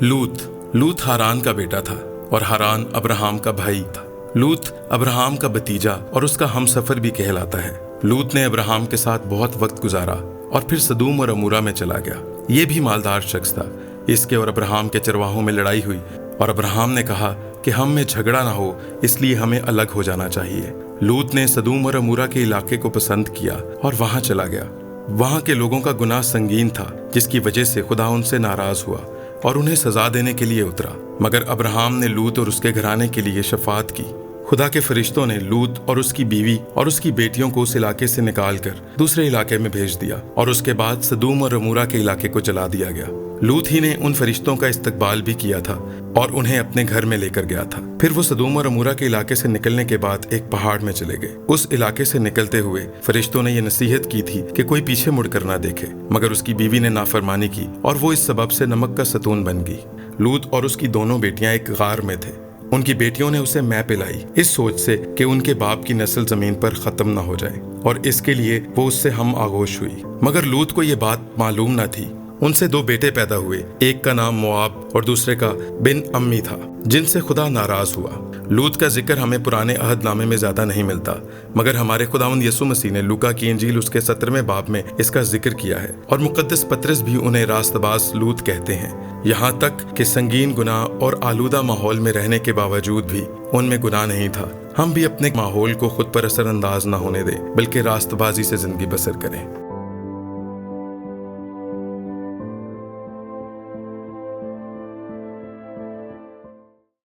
लूत हारान का बेटा था और हारान अब्राहम का भाई था। लूत अब्राहम का भतीजा और उसका हमसफर भी कहलाता है। लूत ने अब्राहम के साथ बहुत वक्त गुजारा और फिर सदूम और अमूरा में चला गया। ये भी मालदार शख्स था। इसके और अब्राहम के चरवाहों में लड़ाई हुई और अब्राहम ने कहा कि हम में झगड़ा ना हो, इसलिए हमें अलग हो जाना चाहिए। लूत ने सदूम और अमूरा के इलाके को पसंद किया और वहां चला गया। वहां के लोगों का गुनाह संगीन था, जिसकी वजह से खुदा उनसे नाराज हुआ और उन्हें सजा देने के लिए उतरा। मगर अब्राहम ने लूत और उसके घराने के लिए शफात की। खुदा के फरिश्तों ने लूत और उसकी बीवी और उसकी बेटियों को उस इलाके से निकालकर दूसरे इलाके में भेज दिया और उसके बाद सदूम और अमूरा के इलाके को जला दिया गया। लूत ही ने उन फरिश्तों का इस्तकबाल भी किया था और उन्हें अपने घर में लेकर गया था। फिर वो सदूम और अमूरा के इलाके से निकलने के बाद एक पहाड़ में चले गए। उस इलाके से निकलते हुए फरिश्तों ने ये नसीहत की थी कि कोई पीछे मुड़कर ना देखे, मगर उसकी बीवी ने नाफरमानी की और वो इस सबब से नमक का सतून बन गई। लूत और उसकी दोनों बेटियां एक गार में थे। उनकी बेटियों ने उसे मैं पिलाई, इस सोच से कि उनके बाप की नस्ल जमीन पर खत्म ना हो जाए, और इसके लिए वो उससे हम आगोश हुई। मगर लूत को ये बात मालूम न थी। उनसे 2 बेटे पैदा हुए, एक का नाम मोआब और दूसरे का बिन अम्मी था, जिनसे खुदा नाराज हुआ। लूत का जिक्र हमें पुराने अहदनामे में ज्यादा नहीं मिलता, मगर हमारे खुदावंद यीशु मसीह ने लूका की इंजील उसके 17वें बाब में इसका जिक्र किया है, और मुकद्दस पतरस भी उन्हें रास्तबाज लूत कहते हैं। यहाँ तक कि संगीन गुनाह और आलूदा माहौल में रहने के बावजूद भी उनमें गुनाह नहीं था। हम भी अपने माहौल को खुद पर असरअंदाज न होने दें, बल्कि रास्तबाजी से जिंदगी बसर करें।